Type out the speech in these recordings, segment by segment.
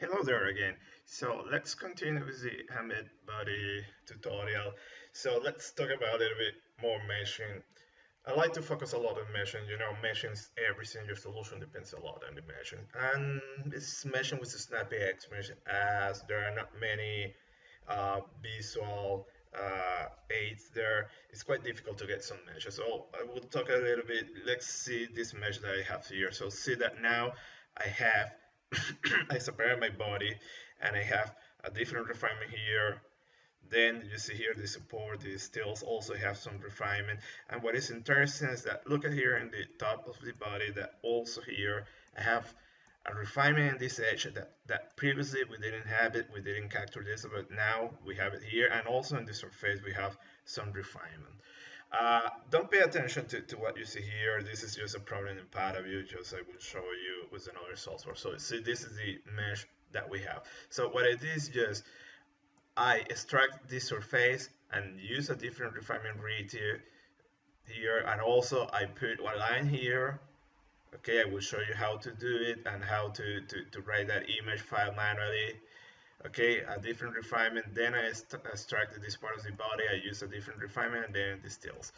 Hello there again. So let's continue with the Ahmed body tutorial. So let's talk about a little bit more meshing. I like to focus a lot on meshing. Meshing every single solution depends a lot on the meshing. And it's meshing with the snappyHexMesh as there are not many visual aids there. It's quite difficult to get some meshes. So I will talk a little bit. Let's see this mesh that I have here. So see that now I have I separate my body and I have a different refinement here. Then you see here the support, the stills also have some refinement. And what is interesting is that look at here in the top of the body that also here I have a refinement in this edge that previously we didn't have it, we didn't capture this, but now we have it here. And also in the surface we have some refinement. Don't pay attention to what you see here. This is just a problem in paraview. Just I will show you with another software. So see, this is the mesh that we have. So what I did is just I extract this surface and use a different refinement read here, and also I put a line here. Okay, I will show you how to do it and how to write that image file manually. Okay, a different refinement. Then I extracted this part of the body. I use a different refinement and then the stills.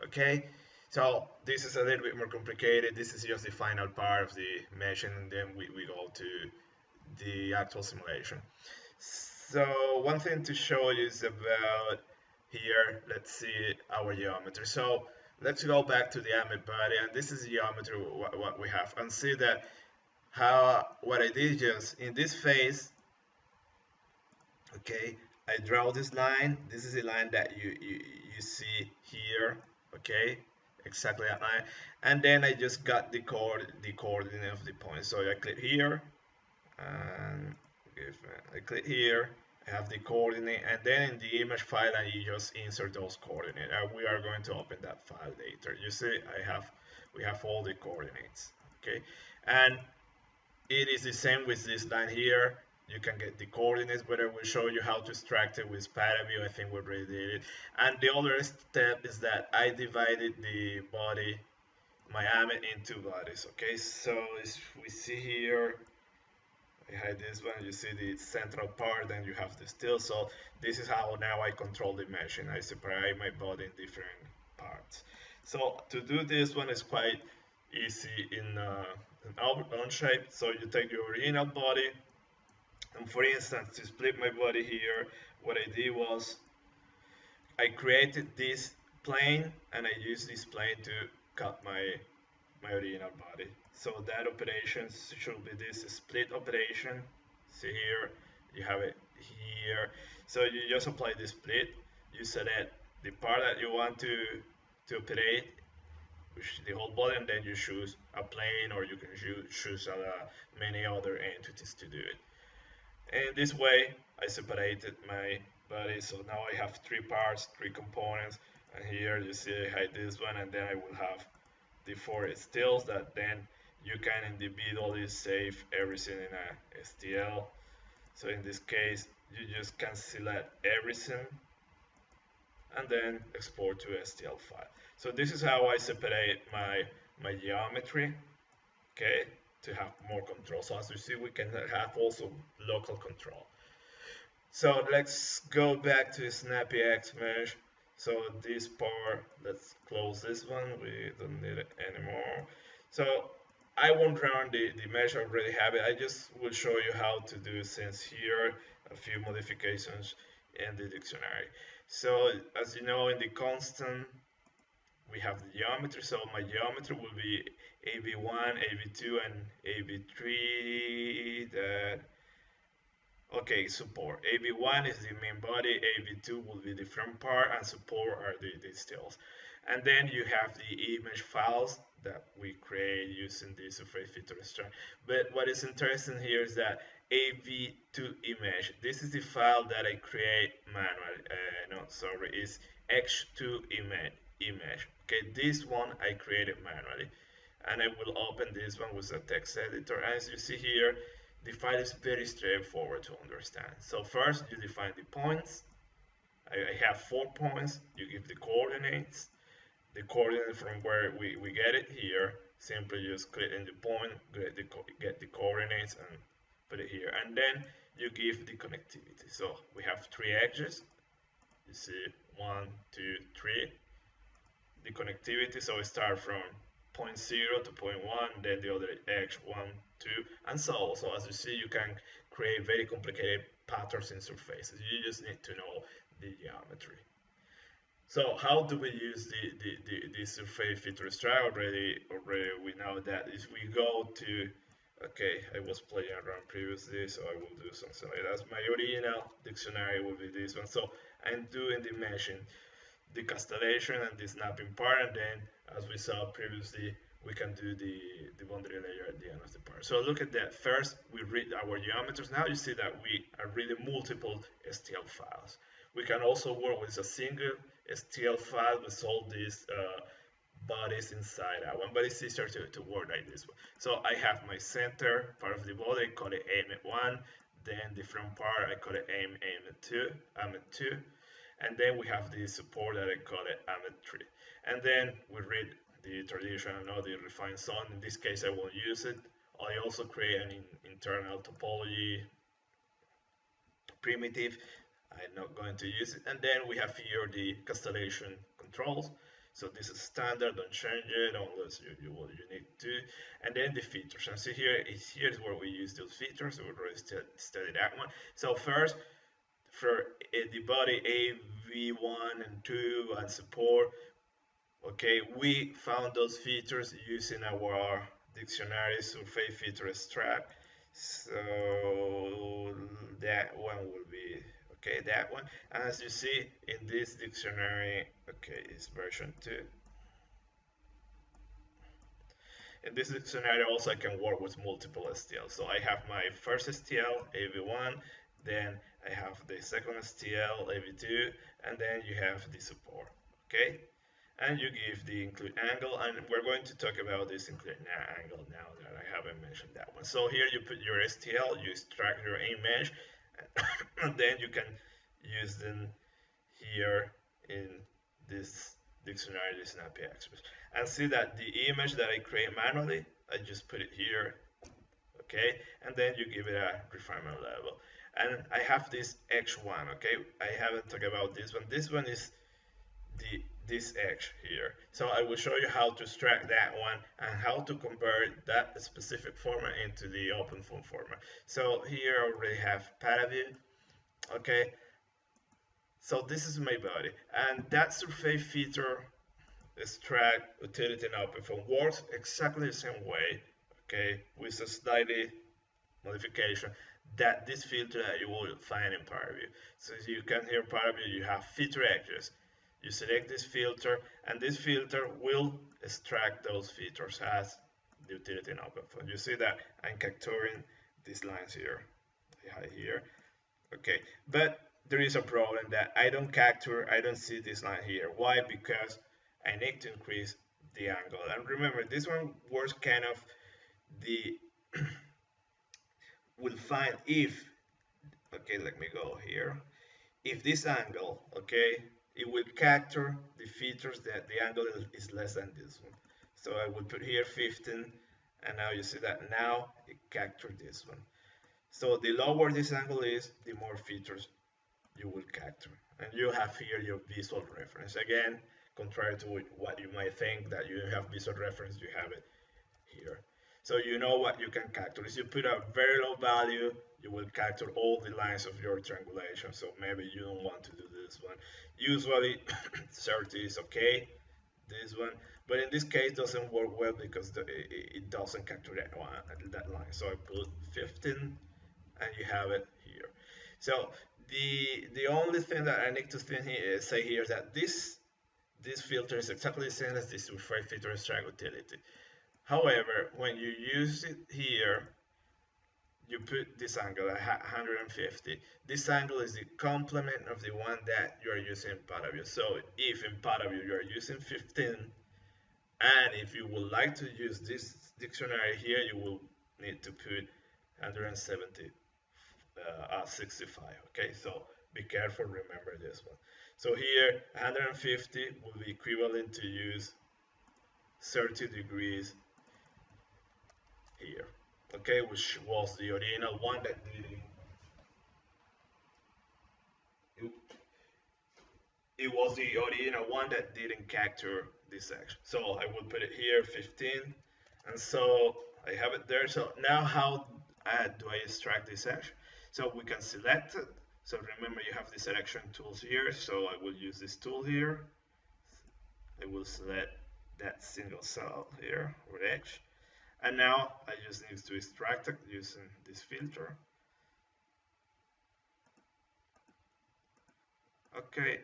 Okay, so this is a little bit more complicated. This is just the final part of the meshing, and then we go to the actual simulation. So one thing to show you is about here. Let's see our geometry. So let's go back to the Ahmed body, and this is the geometry what we have, and see that how what I did just in this phase. Okay, I draw this line. This is the line that you see here. Okay, exactly that line, and then I just got the coordinate of the point. So I click here, and if I click here, I have the coordinate, and then in the image file I just insert those coordinates. We are going to open that file later. You see, we have all the coordinates. Okay, and it is the same with this line here. You can get the coordinates, but I will show you how to extract it with paraview. I think we already did it. And the other step is that I divided the body, my Ahmed, in two bodies. Okay, so as we see here, I hide this one. You see the central part, and you have the still. So this is how now I control the mesh, and I separate my body in different parts. So to do this one is quite easy in Onshape. So you take your original body, and for instance, to split my body here, what I did was I created this plane, and I used this plane to cut my original body. So that operation should be this split operation. See here, you have it here. So you just apply the split. You select the part that you want to operate, which is the whole body, and then you choose a plane, or you can choose many other entities to do it. And this way, I separated my body. So now I have three parts, three components. And here you see I hide this one, and then I will have the four stills that then you can individually save everything in a STL. So in this case, you just can select everything and then export to a STL file. So this is how I separate my geometry, okay, to have more control. So as you see, we can have also local control. So let's go back to snappyHexMesh. So this part, let's close this one. We don't need it anymore. So I won't run the mesh, I already have it. I just will show you how to do since here a few modifications in the dictionary. So as you know, in the constant, we have the geometry. So my geometry will be AB1, AB2, and AB3 that okay, support. AB1 is the main body, AB2 will be the front part, and support are the stills. And then you have the image files that we create using the surface feature extract. But what is interesting here is that AV2 image, this is the file that I create manually. No, sorry, is X2 image. Okay, this one I created manually. And I will open this one with a text editor. As you see here, the file is very straightforward to understand. So first you define the points. I have 4 points. You give the coordinates. The coordinate from where we get it here. Simply just click in the point, get the coordinates, and put it here, and then you give the connectivity. So we have 3 edges. You see 1, 2, 3. The connectivity, so we start from point 0 to point 1, then the other edge 1, 2, and so on. So as you see, you can create very complicated patterns in surfaces. You just need to know the geometry. So how do we use the surface feature extract? Already we know that if we go to, okay, I was playing around previously, so I will do something like that. My original dictionary will be this one. So I'm doing the meshing, the castellation and the snapping part, and then as we saw previously, we can do the boundary layer at the end of the part. So look at that. First, we read our geometries. Now you see that we are reading multiple STL files. We can also work with a single STL file with all these bodies inside that one, but it's easier to work like this one. So I have my center part of the body, I call it Ahmed1, then the front part, I call it Ahmed2, and then we have the support that I call it Ahmed3. And then we read the traditional or the refined zone. In this case, I won't use it. I also create an internal topology primitive. I'm not going to use it. And then we have here the castellation controls. So this is standard, don't change it unless you need to. And then the features. And see here's where we use those features. So we already studied that one. So first, for the body AV1 and 2 and support, okay, we found those features using our dictionary surface feature extract. So that one will be okay, that one. As you see in this dictionary, okay, it's version 2. In this dictionary also I can work with multiple STL. So I have my first STL, AV1, then I have the second STL, AV2, and then you have the support, okay? And you give the include angle, and we're going to talk about this include angle now that I haven't mentioned that one. So here you put your STL, you extract your image, and then you can use them here in this dictionary, the snappyHexMesh, and see that the image that I create manually, I just put it here, okay, and then you give it a refinement level. And I have this H1, okay, I haven't talked about this one. This one is this H here. So I will show you how to extract that one and how to convert that specific format into the OpenFOAM format. So here I already have paraview, okay. So this is my body, and that surface feature extract utility in OpenFOAM works exactly the same way, okay, with a slightly modification that this filter that you will find in paraview. So as you can hear paraview, you have feature edges. You select this filter, and this filter will extract those features as the utility in OpenFOAM. You see that I'm capturing these lines here, okay, but there is a problem that I don't capture, I don't see this line here. Why? Because I need to increase the angle. And remember, this one works kind of the will find if, okay, let me go here, if this angle, okay, it will capture the features that the angle is less than this one. So I will put here 15, and now you see that now it captured this one. So the lower this angle is, the more features you will capture. And you have here your visual reference. Again, contrary to what you might think that you have visual reference, you have it here. So you know what you can capture. If you put a very low value, you will capture all the lines of your triangulation. So maybe you don't want to do this one. Usually 30 is okay, this one. But in this case, it doesn't work well because it doesn't capture that line. So I put 15, and you have it here. So the only thing that I need to say here is that this filter is exactly the same as this surface feature extract utility. However, when you use it here, you put this angle at 150. This angle is the complement of the one that you are using in paraview. So if in paraview you are using 15, and if you would like to use this dictionary here, you will need to put 170 65. Okay, so be careful, remember this one. So here 150 will be equivalent to use 30 degrees here. okay, which was the original one that didn't, it, it was the original one that didn't capture this section. So I will put it here, 15, and so I have it there. So now how do I extract this section? So we can select it. So remember you have the selection tools here. So I will use this tool here. I will select that single cell here or edge. And now I just need to extract it using this filter. Okay.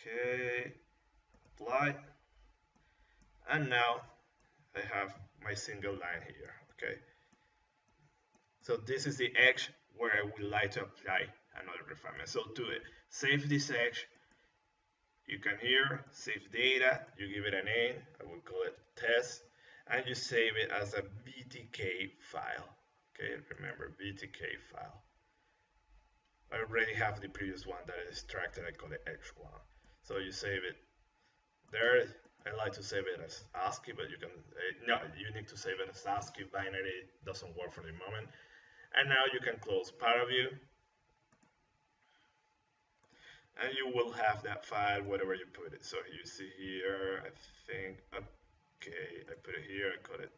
Okay. Apply. And now I have my single line here. Okay. So this is the edge where I would like to apply another refinement. So to save this edge, you can here save data, you give it a name, I will call it test, and you save it as a BTK file. Okay, remember BTK file. I already have the previous one that I extracted, I call it X1. So you save it there. I like to save it as ASCII, but you can, no, you need to save it as ASCII. Binary doesn't work for the moment. And now you can close paraview, and you will have that file wherever you put it. So you see here, I think, okay, I put it here, I got it.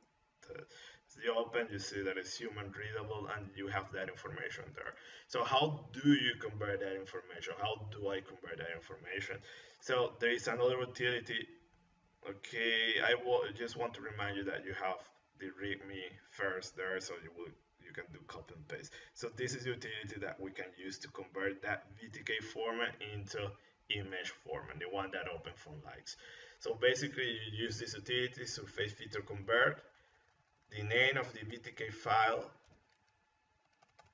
It's the open, you see that it's human readable, and you have that information there. So how do you convert that information? How do I convert that information? So there is another utility. Okay, I will just want to remind you that you have the readme first there, so you can do copy and paste. So this is the utility that we can use to convert that VTK format into image format, the one that OpenFOAM likes. So basically, you use this utility, surface feature convert, the name of the VTK file,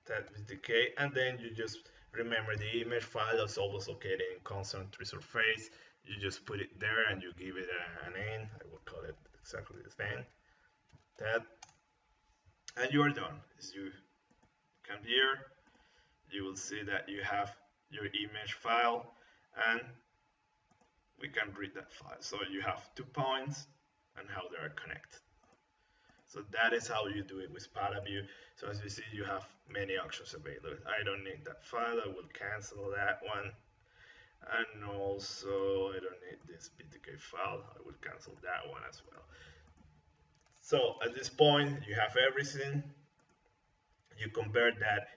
that VTK, and then you just remember the image file is always located in constant tree surface. You just put it there and you give it a name. I will call it exactly the name. That, and you are done. As you come here, you will see that you have your image file, and we can read that file. So you have 2 points and how they are connected. So that is how you do it with paraview. So as you see, you have many options available. I don't need that file. I will cancel that one. And also, I don't need this BTK file. I will cancel that one as well. So at this point, you have everything. You convert that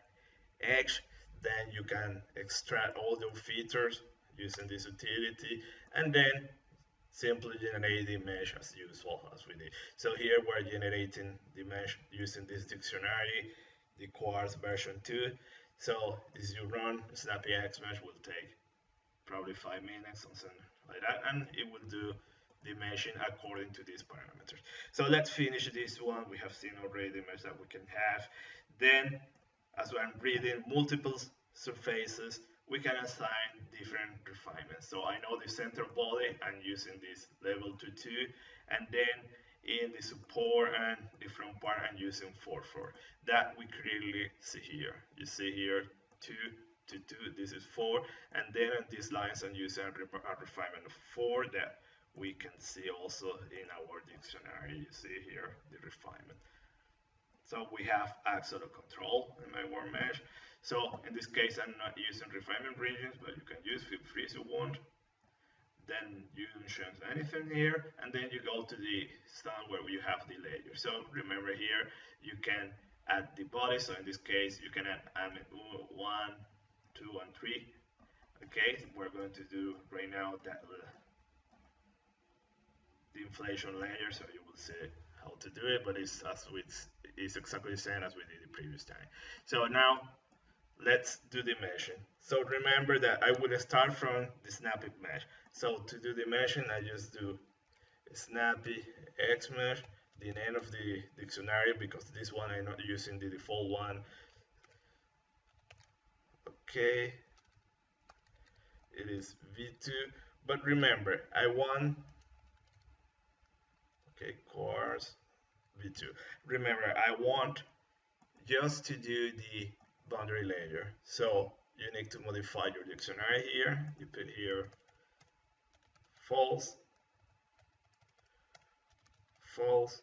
edge, then you can extract all your features using this utility, and then simply generate the mesh as usual as we did. So here we're generating the mesh using this dictionary, the Quartz version 2. So as you run snappyHexMesh will take probably 5 minutes, something like that, and it will do the meshing according to these parameters. So let's finish this one. We have seen already the mesh that we can have. Then, as I'm reading multiple surfaces, we can assign different refinements. So I know the center body, I'm using this level 2.2, and then in the support and the front part, I'm using 4.4. That we clearly see here. You see here 2 to 2, this is 4, and then on these lines I'm using a refinement of 4 that we can see also in our dictionary. You see here the refinement. So we have absolute control in my world mesh. So in this case I'm not using refinement regions, but you can use, feel free if you want. Then you don't change anything here, and then you go to the stand where you have the layer. So remember here you can add the body. So in this case you can add Ahmed 1, 2, and 3. Okay, we're going to do right now that the inflation layer, so you will see how to do it, but it's exactly the same as we did the previous time. So now let's do the meshing. So remember that I will start from the snappy mesh. So to do the meshing, I just do snappyHexMesh, the name of the dictionary, because this one I'm not using the default one. Okay, it is v2, but remember I want, okay, course v2. Remember I want just to do the boundary layer, so you need to modify your dictionary here. You put here false, false,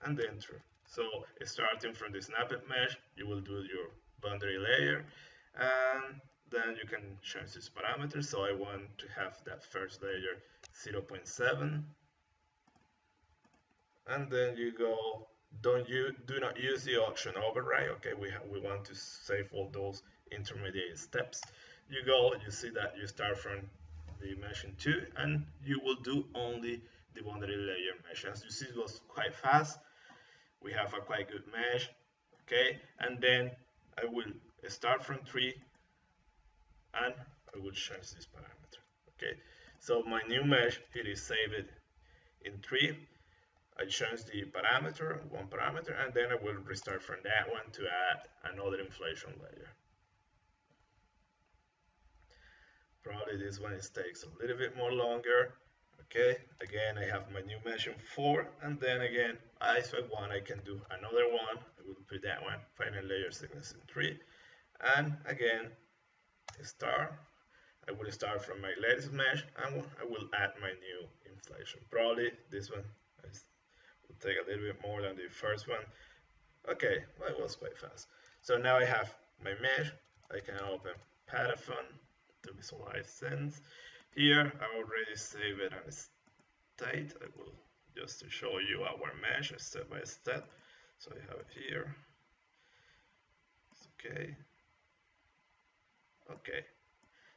and then true. So starting from the snappyHexMesh, you will do your boundary layer, and then you can change this parameter. So I want to have that first layer 0.7, and then you go, do not use the option override. Okay, we want to save all those intermediate steps. You go, you see that you start from the meshing 2, and you will do only the boundary layer mesh. As you see, it was quite fast. We have a quite good mesh. Okay, and then I will start from 3, and I will change this parameter. Okay, so my new mesh, it is saved in 3. I change the parameter, one parameter, and then I will restart from that one to add another inflation layer. Probably this one takes a little bit more longer. Okay, again I have my new mesh in 4, and then again if I want I can do another one. I will put that one, final layer thickness in 3, and again start. I will start from my latest mesh, and I will add my new inflation. Probably this one will take a little bit more than the first one. Okay, well, it was quite fast. So now I have my mesh. I can open paraview to visualize things. Here I already saved it on state. I will just to show you our mesh step by step. So I have it here. Okay. Okay.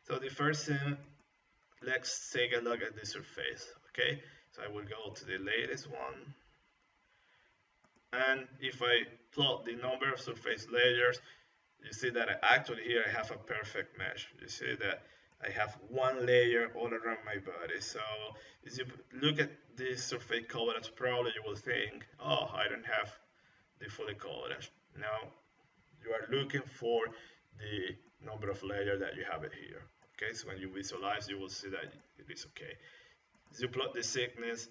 So the first thing, let's take a look at the surface. Okay. So I will go to the latest one. And if I plot the number of surface layers, you see that actually here I have a perfect mesh. You see that I have one layer all around my body. So as you look at this surface coverage, probably you will think, oh, I don't have the fully coverage. Now you are looking for the number of layers that you have it here. Okay, so when you visualize, you will see that it is okay. As you plot the thickness,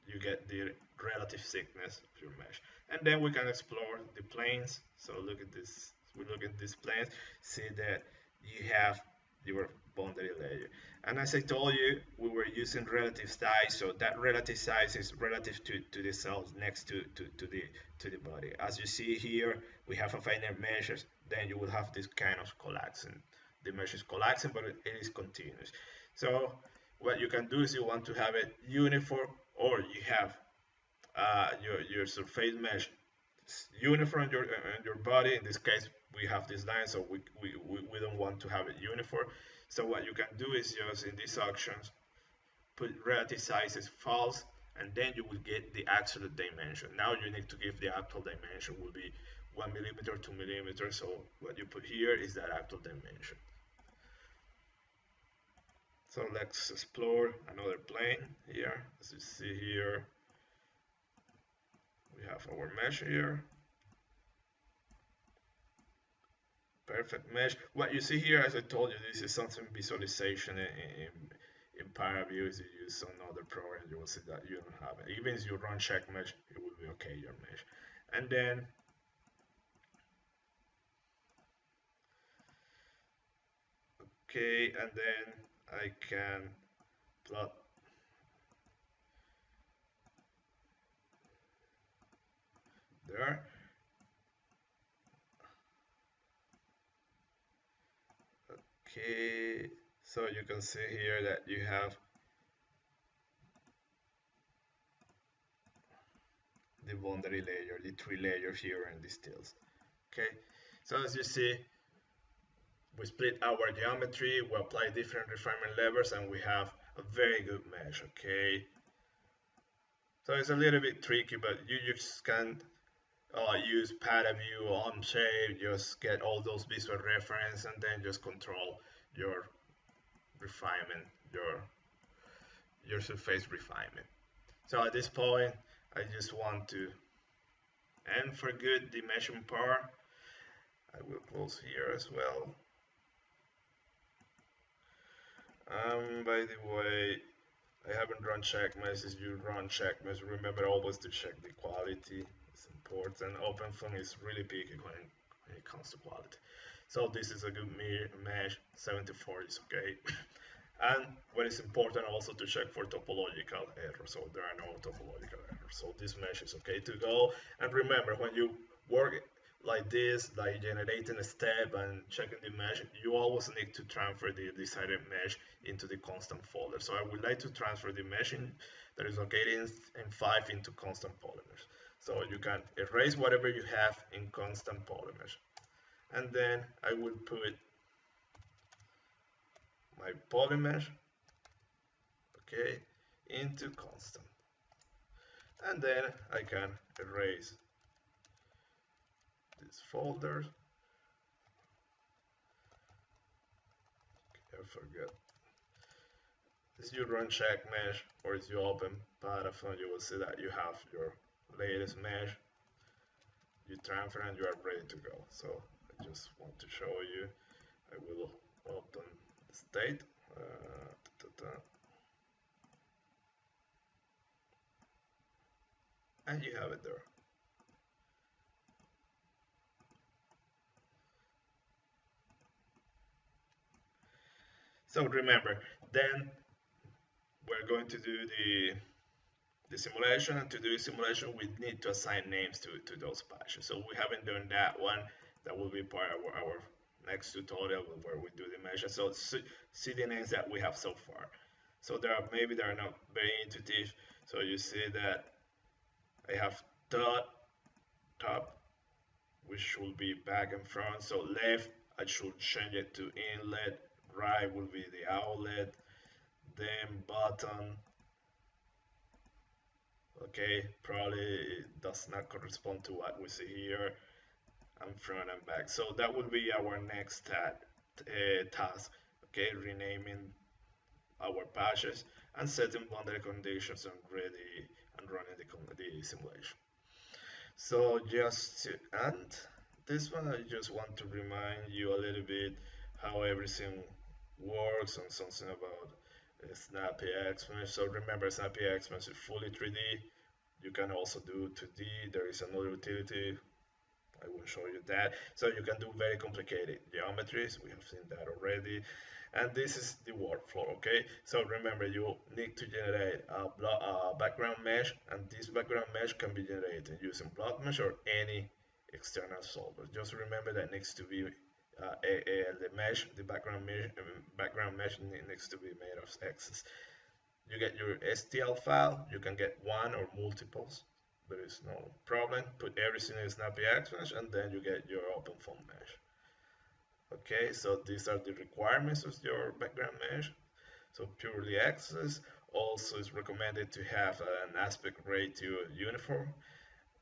you get the relative thickness of your mesh. And then we can explore the planes. So look at this, we look at these planes, see that you have your boundary layer. And as I told you, we were using relative size, so that relative size is relative to the cells next to the body. As you see here, we have a finite measures, then you will have this kind of collapsing. The mesh is collapsing, but it is continuous. So what you can do is you want to have it uniform, or you have your surface mesh uniform on your body. In this case, we have this line, so we don't want to have it uniform. So what you can do is just in these options, put relative sizes false, and then you will get the absolute dimension. Now you need to give the actual dimension will be 1 millimeter, 2 millimeters. So what you put here is that actual dimension. So let's explore another plane here. As you see here, we have our mesh here. Perfect mesh. What you see here, as I told you, this is something visualization in paraview. If you use some other program, you will see that you don't have it. Even if you run XMesh, it will be okay, your mesh. And then okay, and then I can plot there. Okay, so you can see here that you have the boundary layer, the 3 layers here in these tiles. Okay, so as you see, we split our geometry, we apply different refinement levels, and we have a very good mesh. Okay, so it's a little bit tricky, but you just can use paraview, Onshape, just get all those visual reference, and then just control your refinement, your surface refinement. So at this point, I just want to end for good the meshing part. I will close here as well. By the way, I haven't run XMesh. As you run XMesh, remember always to check the quality. It's important. OpenFOAM is really picky when it comes to quality. So this is a good mesh. 74 is okay. And what is important also to check for topological errors. So there are no topological errors. So this mesh is okay to go. And remember, when you work like this, like generating a step and checking the mesh, you always need to transfer the decided mesh into the constant folder. So I would like to transfer the mesh that is located in 5 into constant polymers. So you can erase whatever you have in constant polymers. And then I will put my polymer, okay, into constant. And then I can erase this folder. I forget. As you run check mesh or as you open paraview, you will see that you have your latest mesh. You transfer and you are ready to go. So I just want to show you. I will open the state. And you have it there. So remember, then we're going to do the simulation, and to do the simulation we need to assign names to those patches. So we haven't done that one. That will be part of our next tutorial where we do the measure. So see the names that we have so far. So maybe they are not very intuitive. So you see that I have dot, top, which should be back and front. So left, I should change it to inlet. Right will be the outlet. Then bottom, okay, probably it does not correspond to what we see here, and front and back. So that will be our next task, okay, renaming our patches and setting boundary conditions and ready and running the simulation. So just to end this one, I just want to remind you a little bit how everything works and something about snappyHexMesh. So remember, snappyHexMesh is fully 3D. You can also do 2D. There is another utility. I will show you that. So you can do very complicated geometries. We have seen that already. And this is the workflow, okay? So remember, you need to generate a background mesh, and this background mesh can be generated using block mesh or any external solver. Just remember that needs to be the background mesh needs to be made of X's. You get your STL file. You can get one or multiples. There is no problem. Put everything in snappyHexMesh, and then you get your OpenFOAM mesh. Okay, so these are the requirements of your background mesh. So purely X's. Also, it's recommended to have an aspect ratio uniform,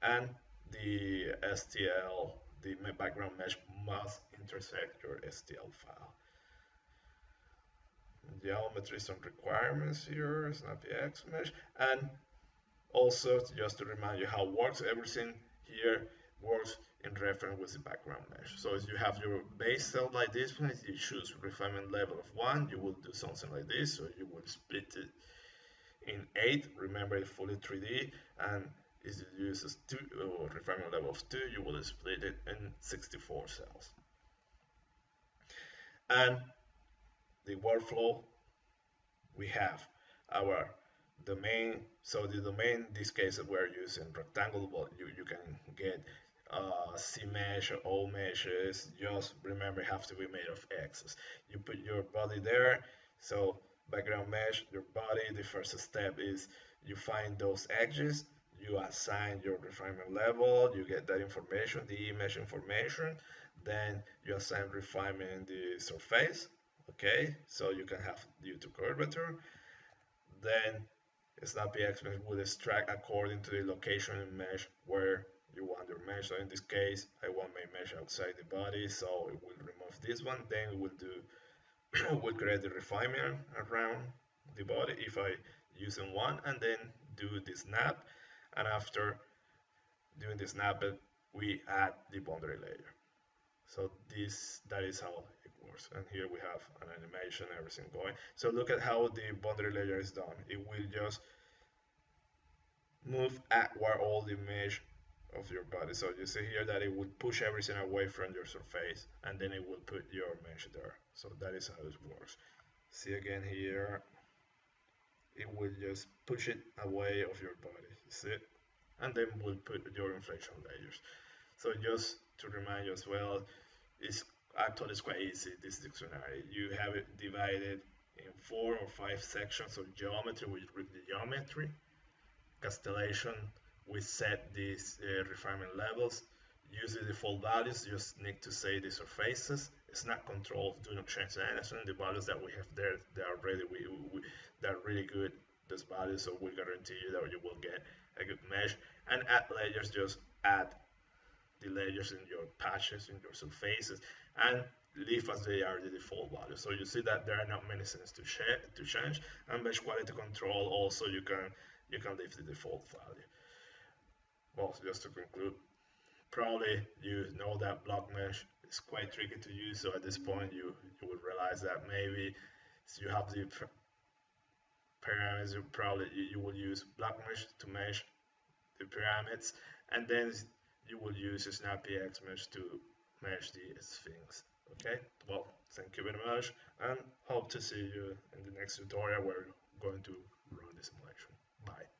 and the STL, the background mesh, must intersect your STL file. Geometry, some requirements here, snappyHexMesh, and also just to remind you how it works, everything here works in reference with the background mesh. So if you have your base cell like this one, you choose refinement level of 1, you will do something like this. So you will split it in 8, remember it's fully 3D, and if you use 2 or refinement level of 2, you will split it in 64 cells. And the workflow, we have our domain. So the domain, in this case, we're using rectangle, but you can get C mesh or O meshes. Just remember, it has to be made of X's. You put your body there. So background mesh, your body. The first step is you find those edges. You assign your refinement level. You get that information, the mesh information. Then you assign refinement in the surface. Okay, so you can have due to curvature. Then snappyHexMesh will extract according to the location in mesh where you want your mesh. So in this case, I want my mesh outside the body, so it will remove this one. Then it will do, will create the refinement around the body if I use one, and then do the snap. And after doing the snap, we add the boundary layer. So that is how it works. And here we have an animation, everything going. So look at how the boundary layer is done. It will just move where all the mesh of your body. So you see here that it will push everything away from your surface, and then it will put your mesh there. So that is how it works. See again here, it will just push it away of your body. You see it? and then we'll put your inflation layers. So just to remind you as well, it's quite easy, this dictionary. You have it divided in 4 or 5 sections of geometry. We read the geometry. Constellation, we set these refinement levels. Use the default values, just need to say the surfaces. It's not controlled, do not change anything. The values that we have there, they're really good, those values, so we guarantee you that you will get a good mesh. And add layers, just add the layers in your patches, in your surfaces, and leave as they are the default values. So you see that there are not many things to change. And mesh quality control also, you can leave the default value. Well, just to conclude, probably you know that block mesh is quite tricky to use. So at this point, you would realize that maybe you have the pyramids. You will use block mesh to mesh the pyramids, and then you will use snappyHexMesh to mesh the sphinx. Okay, well, thank you very much, and hope to see you in the next tutorial where we're going to run the simulation. Bye.